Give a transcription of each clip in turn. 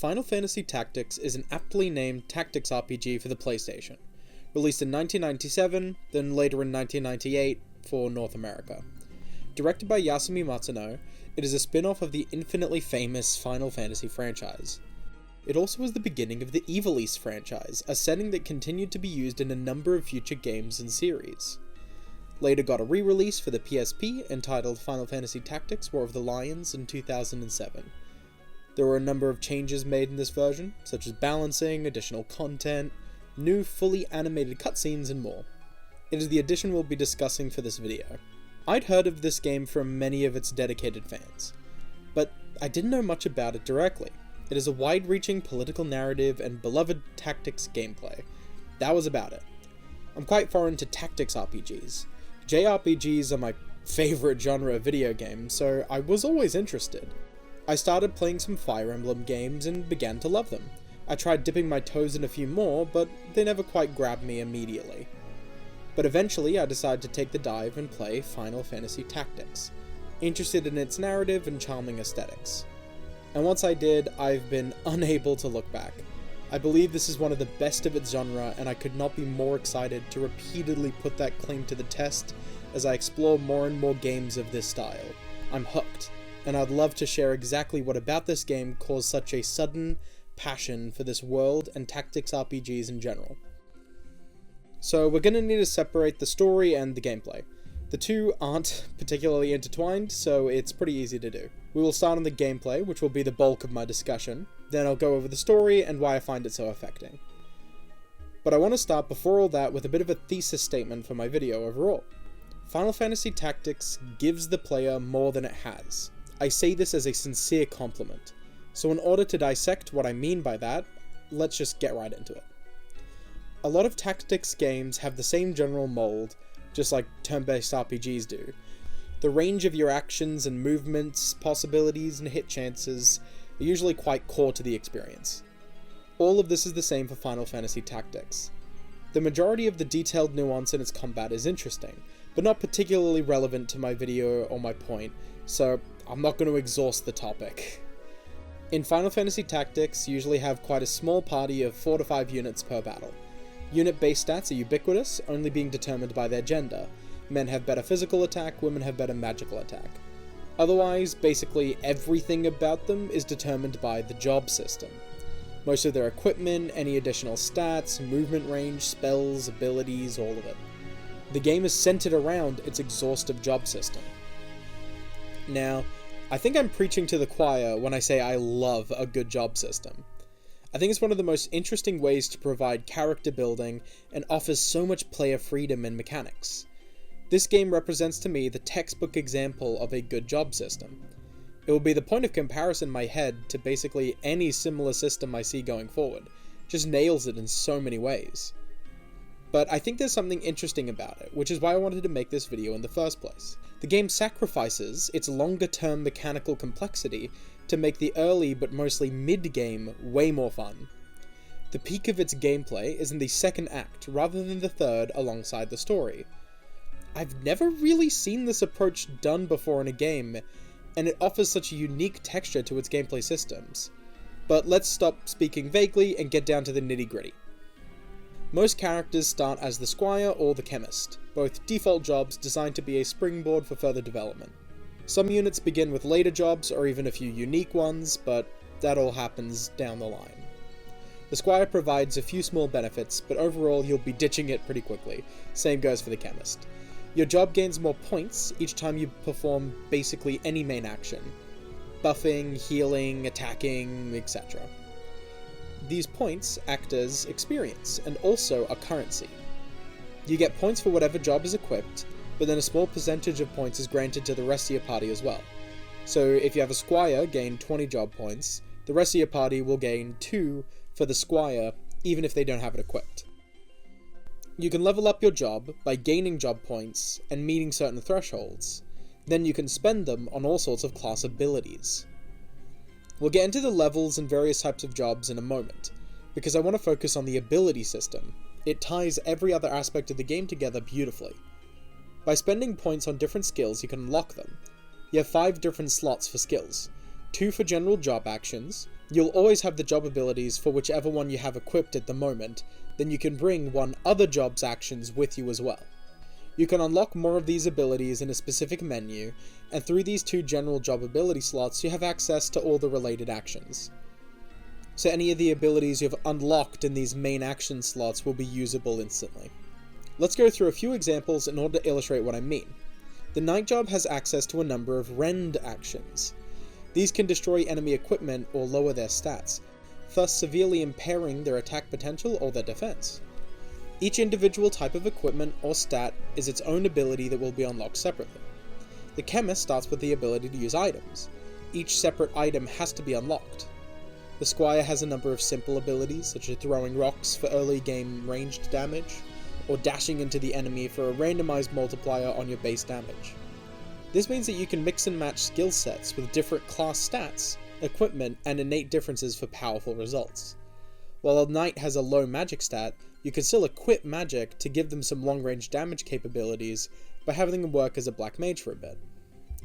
Final Fantasy Tactics is an aptly named tactics RPG for the PlayStation, released in 1997, then later in 1998 for North America. Directed by Yasumi Matsuno, it is a spin-off of the infinitely famous Final Fantasy franchise. It also was the beginning of the Ivalice franchise, a setting that continued to be used in a number of future games and series. Later got a re-release for the PSP entitled Final Fantasy Tactics War of the Lions in 2007. There were a number of changes made in this version, such as balancing, additional content, new fully animated cutscenes, and more. It is the addition we'll be discussing for this video. I'd heard of this game from many of its dedicated fans, but I didn't know much about it directly. It is a wide-reaching political narrative and beloved tactics gameplay. That was about it. I'm quite foreign to tactics RPGs. JRPGs are my favourite genre of video game, so I was always interested. I started playing some Fire Emblem games and began to love them. I tried dipping my toes in a few more, but they never quite grabbed me immediately. But eventually I decided to take the dive and play Final Fantasy Tactics, interested in its narrative and charming aesthetics. And once I did, I've been unable to look back. I believe this is one of the best of its genre, and I could not be more excited to repeatedly put that claim to the test as I explore more and more games of this style. I'm hooked, and I'd love to share exactly what about this game caused such a sudden passion for this world and tactics RPGs in general. So we're going to need to separate the story and the gameplay. The two aren't particularly intertwined, so it's pretty easy to do. We will start on the gameplay, which will be the bulk of my discussion, then I'll go over the story and why I find it so affecting. But I want to start before all that with a bit of a thesis statement for my video overall. Final Fantasy Tactics gives the player more than it has. I say this as a sincere compliment, so in order to dissect what I mean by that, let's just get right into it. A lot of tactics games have the same general mold, just like turn-based RPGs do. The range of your actions and movements, possibilities, and hit chances are usually quite core to the experience. All of this is the same for Final Fantasy Tactics. The majority of the detailed nuance in its combat is interesting, but not particularly relevant to my video or my point, so I'm not going to exhaust the topic. In Final Fantasy Tactics, you usually have quite a small party of 4 to 5 units per battle. Unit-based stats are ubiquitous, only being determined by their gender. Men have better physical attack, women have better magical attack. Otherwise, basically everything about them is determined by the job system. Most of their equipment, any additional stats, movement range, spells, abilities, all of it. The game is centered around its exhaustive job system. Now, I think I'm preaching to the choir when I say I love a good job system. I think it's one of the most interesting ways to provide character building and offers so much player freedom and mechanics. This game represents to me the textbook example of a good job system. It will be the point of comparison in my head to basically any similar system I see going forward. Just nails it in so many ways. But I think there's something interesting about it, which is why I wanted to make this video in the first place. The game sacrifices its longer-term mechanical complexity to make the early but mostly mid-game way more fun. The peak of its gameplay is in the second act rather than the third alongside the story. I've never really seen this approach done before in a game, and it offers such a unique texture to its gameplay systems. But let's stop speaking vaguely and get down to the nitty-gritty. Most characters start as the squire or the chemist, both default jobs designed to be a springboard for further development. Some units begin with later jobs or even a few unique ones, but that all happens down the line. The squire provides a few small benefits, but overall you'll be ditching it pretty quickly. Same goes for the chemist. Your job gains more points each time you perform basically any main action. Buffing, healing, attacking, etc. These points act as experience, and also a currency. You get points for whatever job is equipped, but then a small percentage of points is granted to the rest of your party as well. So if you have a squire gain 20 job points, the rest of your party will gain 2 for the squire, even if they don't have it equipped. You can level up your job by gaining job points and meeting certain thresholds. Then you can spend them on all sorts of class abilities. We'll get into the levels and various types of jobs in a moment, because I want to focus on the ability system. It ties every other aspect of the game together beautifully. By spending points on different skills, you can unlock them. You have 5 different slots for skills, 2 for general job actions, You'll always have the job abilities for whichever one you have equipped at the moment, then you can bring one other job's actions with you as well. You can unlock more of these abilities in a specific menu, and through these 2 general job ability slots you have access to all the related actions. So any of the abilities you've unlocked in these main action slots will be usable instantly. Let's go through a few examples in order to illustrate what I mean. The Knight job has access to a number of rend actions. These can destroy enemy equipment or lower their stats, thus severely impairing their attack potential or their defense. Each individual type of equipment or stat is its own ability that will be unlocked separately. The Chemist starts with the ability to use items. Each separate item has to be unlocked. The Squire has a number of simple abilities, such as throwing rocks for early game ranged damage, or dashing into the enemy for a randomized multiplier on your base damage. This means that you can mix and match skill sets with different class stats, equipment, and innate differences for powerful results. While a Knight has a low magic stat, you can still equip magic to give them some long-range damage capabilities by having them work as a black mage for a bit.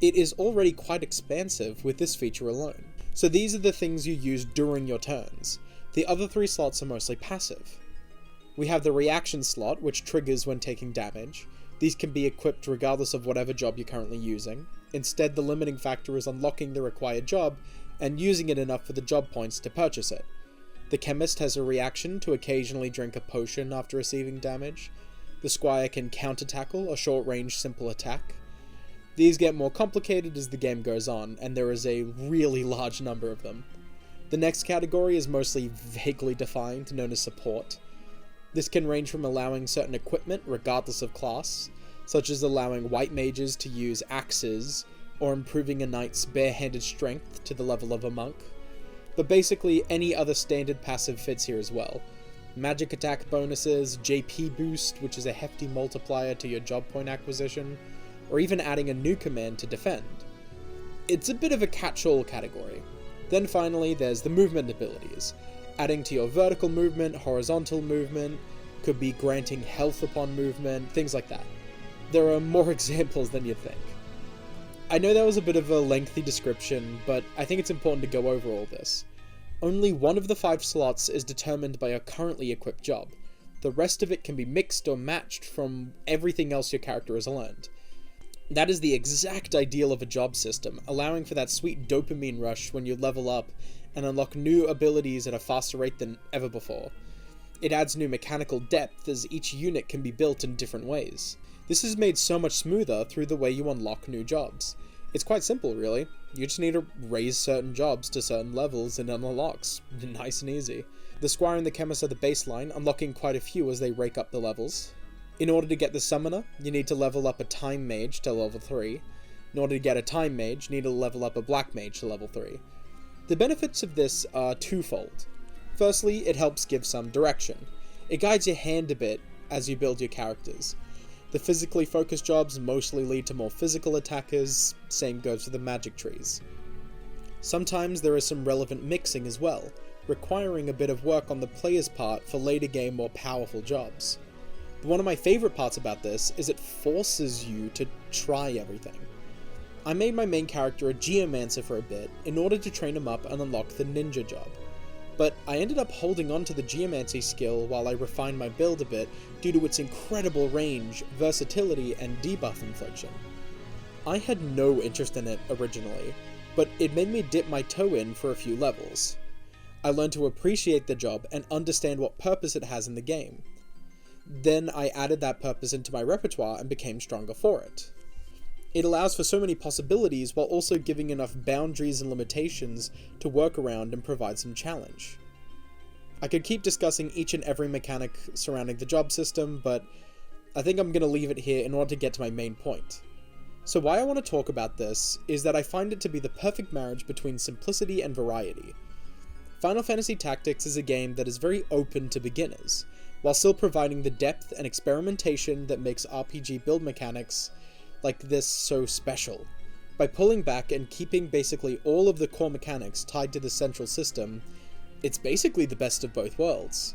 It is already quite expansive with this feature alone, so these are the things you use during your turns. The other 3 slots are mostly passive. We have the reaction slot, which triggers when taking damage. These can be equipped regardless of whatever job you're currently using. Instead, the limiting factor is unlocking the required job and using it enough for the job points to purchase it. The Chemist has a reaction to occasionally drink a potion after receiving damage. The Squire can counter-tackle a short-range simple attack. These get more complicated as the game goes on, and there is a really large number of them. The next category is mostly vaguely defined, known as support. This can range from allowing certain equipment regardless of class, such as allowing white mages to use axes, or improving a knight's bare-handed strength to the level of a monk. But basically any other standard passive fits here as well. Magic attack bonuses, JP boost, which is a hefty multiplier to your job point acquisition, or even adding a new command to defend. It's a bit of a catch-all category. Then finally there's the movement abilities. Adding to your vertical movement, horizontal movement, could be granting health upon movement, things like that. There are more examples than you'd think. I know that was a bit of a lengthy description, but I think it's important to go over all this. Only one of the 5 slots is determined by your currently equipped job. The rest of it can be mixed or matched from everything else your character has learned. That is the exact ideal of a job system, allowing for that sweet dopamine rush when you level up and unlock new abilities at a faster rate than ever before. It adds new mechanical depth as each unit can be built in different ways. This is made so much smoother through the way you unlock new jobs. It's quite simple, really. You just need to raise certain jobs to certain levels and it unlocks. Nice and easy. The Squire and the Chemist are the baseline, unlocking quite a few as they rake up the levels. In order to get the Summoner, you need to level up a Time Mage to level 3. In order to get a Time Mage, you need to level up a Black Mage to level 3. The benefits of this are twofold. Firstly, it helps give some direction. It guides your hand a bit as you build your characters. The physically focused jobs mostly lead to more physical attackers, same goes for the magic trees. Sometimes there is some relevant mixing as well, requiring a bit of work on the player's part for later game more powerful jobs. But one of my favourite parts about this is it forces you to try everything. I made my main character a geomancer for a bit in order to train him up and unlock the ninja job. But I ended up holding on to the geomancy skill while I refined my build a bit due to its incredible range, versatility, and debuff infliction. I had no interest in it originally, but it made me dip my toe in for a few levels. I learned to appreciate the job and understand what purpose it has in the game. Then I added that purpose into my repertoire and became stronger for it. It allows for so many possibilities while also giving enough boundaries and limitations to work around and provide some challenge. I could keep discussing each and every mechanic surrounding the job system, but I think I'm going to leave it here in order to get to my main point. So why I want to talk about this is that I find it to be the perfect marriage between simplicity and variety. Final Fantasy Tactics is a game that is very open to beginners, while still providing the depth and experimentation that makes RPG build mechanics like this so special. By pulling back and keeping basically all of the core mechanics tied to the central system, it's basically the best of both worlds.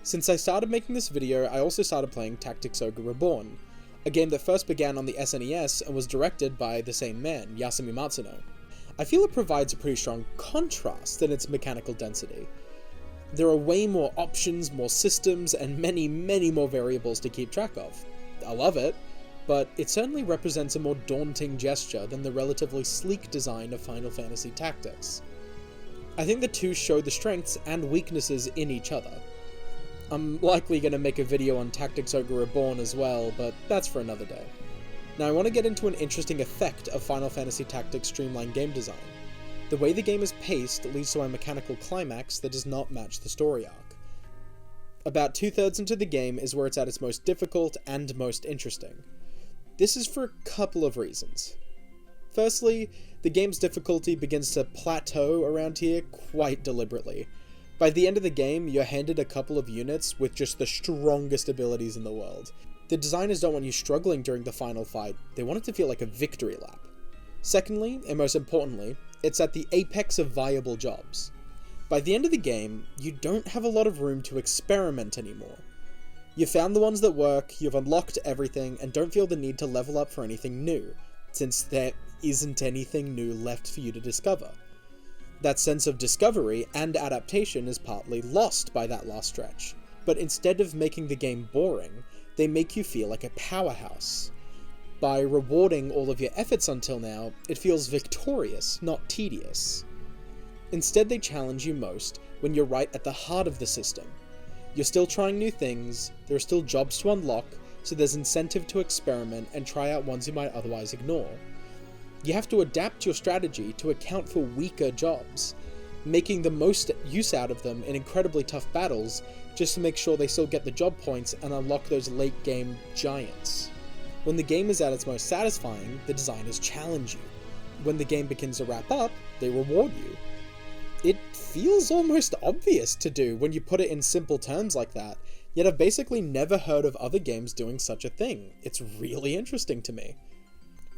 Since I started making this video, I also started playing Tactics Ogre Reborn, a game that first began on the SNES and was directed by the same man, Yasumi Matsuno. I feel it provides a pretty strong contrast in its mechanical density. There are way more options, more systems, and many, many more variables to keep track of. I love it, but it certainly represents a more daunting gesture than the relatively sleek design of Final Fantasy Tactics. I think the two show the strengths and weaknesses in each other. I'm likely going to make a video on Tactics Ogre Reborn as well, but that's for another day. Now I want to get into an interesting effect of Final Fantasy Tactics' streamlined game design. The way the game is paced leads to a mechanical climax that does not match the story arc. About 2/3 into the game is where it's at its most difficult and most interesting. This is for a couple of reasons. Firstly, the game's difficulty begins to plateau around here quite deliberately. By the end of the game, you're handed a couple of units with just the strongest abilities in the world. The designers don't want you struggling during the final fight, they want it to feel like a victory lap. Secondly, and most importantly, it's at the apex of viable jobs. By the end of the game, you don't have a lot of room to experiment anymore. You've found the ones that work, you've unlocked everything, and don't feel the need to level up for anything new, since there isn't anything new left for you to discover. That sense of discovery and adaptation is partly lost by that last stretch, but instead of making the game boring, they make you feel like a powerhouse. By rewarding all of your efforts until now, it feels victorious, not tedious. Instead, they challenge you most when you're right at the heart of the system. You're still trying new things, there are still jobs to unlock, so there's incentive to experiment and try out ones you might otherwise ignore. You have to adapt your strategy to account for weaker jobs, making the most use out of them in incredibly tough battles just to make sure they still get the job points and unlock those late game giants. When the game is at its most satisfying, the designers challenge you. When the game begins to wrap up, they reward you. It feels almost obvious to do when you put it in simple terms like that, yet I've basically never heard of other games doing such a thing. It's really interesting to me.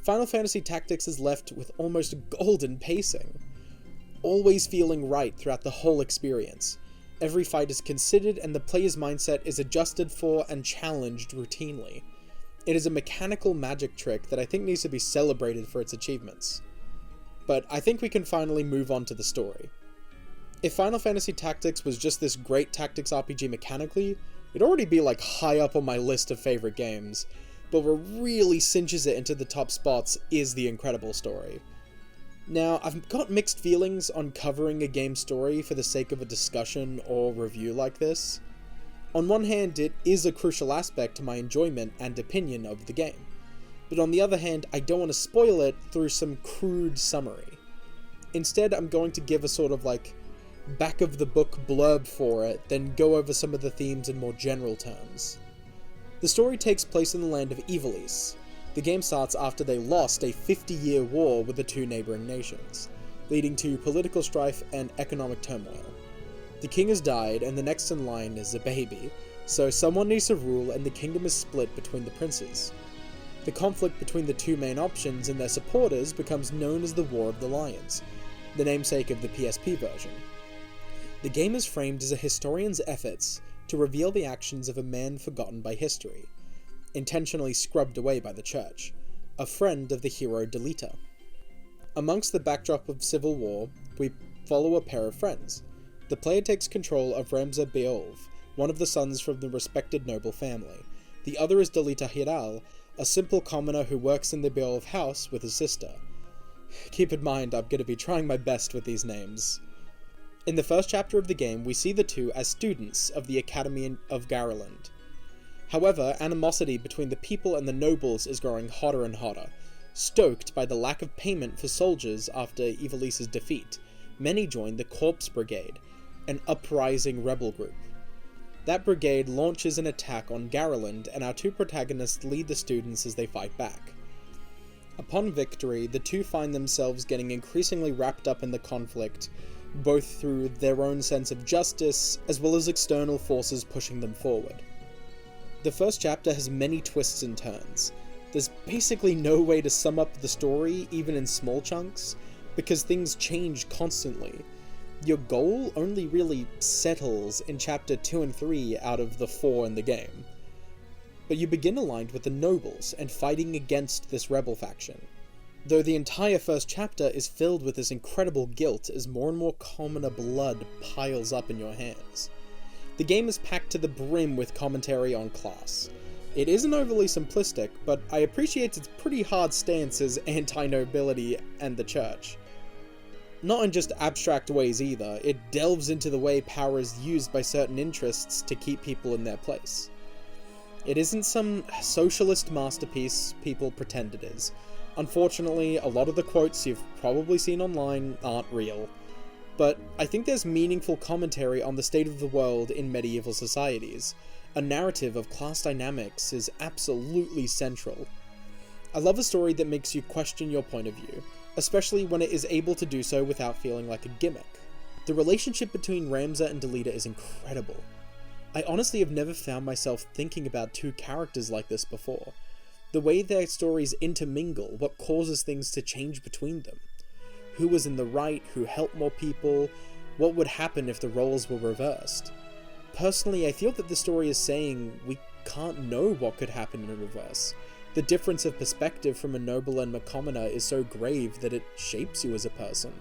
Final Fantasy Tactics is left with almost golden pacing, always feeling right throughout the whole experience. Every fight is considered and the player's mindset is adjusted for and challenged routinely. It is a mechanical magic trick that I think needs to be celebrated for its achievements. But I think we can finally move on to the story. If Final Fantasy Tactics was just this great tactics RPG mechanically, it'd already be like high up on my list of favorite games, but what really cinches it into the top spots is the incredible story. Now, I've got mixed feelings on covering a game's story for the sake of a discussion or review like this. On one hand, it is a crucial aspect to my enjoyment and opinion of the game, but on the other hand, I don't want to spoil it through some crude summary. Instead, I'm going to give a sort of like back of the book blurb for it, then go over some of the themes in more general terms. The story takes place in the land of Ivalice. The game starts after they lost a 50-year war with the two neighbouring nations, leading to political strife and economic turmoil. The king has died, and the next in line is a baby, so someone needs to rule and the kingdom is split between the princes. The conflict between the two main options and their supporters becomes known as the War of the Lions, the namesake of the PSP version. The game is framed as a historian's efforts to reveal the actions of a man forgotten by history, intentionally scrubbed away by the church, a friend of the hero Delita. Amongst the backdrop of civil war, we follow a pair of friends. The player takes control of Remza Beolv, one of the sons from the respected noble family. The other is Delita Hiral, a simple commoner who works in the Beolv house with his sister. Keep in mind, I'm going to be trying my best with these names. In the first chapter of the game, we see the two as students of the Academy of Garland. However, animosity between the people and the nobles is growing hotter and hotter. Stoked by the lack of payment for soldiers after Ivalice's defeat, many join the Corpse Brigade, an uprising rebel group. That brigade launches an attack on Garland, and our two protagonists lead the students as they fight back. Upon victory, the two find themselves getting increasingly wrapped up in the conflict, both through their own sense of justice, as well as external forces pushing them forward. The first chapter has many twists and turns. There's basically no way to sum up the story, even in small chunks, because things change constantly. Your goal only really settles in chapter 2 and 3 out of the 4 in the game. But you begin aligned with the nobles and fighting against this rebel faction. though the entire first chapter is filled with this incredible guilt as more and more commoner blood piles up in your hands. The game is packed to the brim with commentary on class. It isn't overly simplistic, but I appreciate its pretty hard stance as anti-nobility and the church. Not in just abstract ways either, it delves into the way power is used by certain interests to keep people in their place. It isn't some socialist masterpiece people pretend it is. Unfortunately, a lot of the quotes you've probably seen online aren't real. But I think there's meaningful commentary on the state of the world in medieval societies. A narrative of class dynamics is absolutely central. I love a story that makes you question your point of view, especially when it is able to do so without feeling like a gimmick. The relationship between Ramza and Delita is incredible. I honestly have never found myself thinking about two characters like this before. The way their stories intermingle, what causes things to change between them. Who was in the right, who helped more people, what would happen if the roles were reversed. Personally, I feel that the story is saying we can't know what could happen in reverse. The difference of perspective from a noble and a commoner is so grave that it shapes you as a person.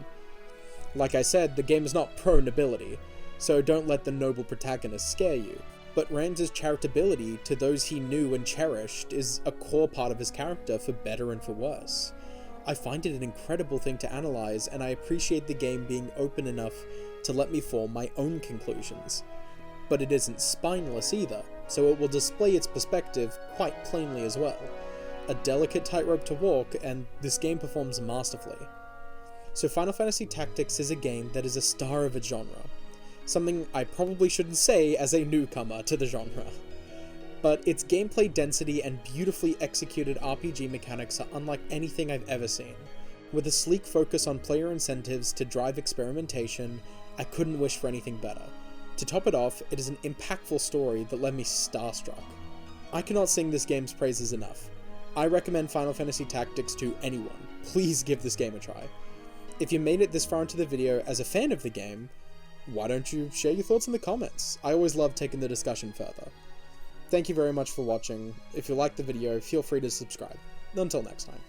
Like I said, the game is not pro-nobility, so don't let the noble protagonist scare you. But Ramza's charitability to those he knew and cherished is a core part of his character for better and for worse. I find it an incredible thing to analyze, and I appreciate the game being open enough to let me form my own conclusions. But it isn't spineless either, so it will display its perspective quite plainly as well. A delicate tightrope to walk, and this game performs masterfully. So Final Fantasy Tactics is a game that is a star of its genre. Something I probably shouldn't say as a newcomer to the genre. But its gameplay density and beautifully executed RPG mechanics are unlike anything I've ever seen. With a sleek focus on player incentives to drive experimentation, I couldn't wish for anything better. To top it off, it is an impactful story that left me starstruck. I cannot sing this game's praises enough. I recommend Final Fantasy Tactics to anyone. Please give this game a try. If you made it this far into the video as a fan of the game, why don't you share your thoughts in the comments? I always love taking the discussion further. Thank you very much for watching. If you liked the video, feel free to subscribe. Until next time.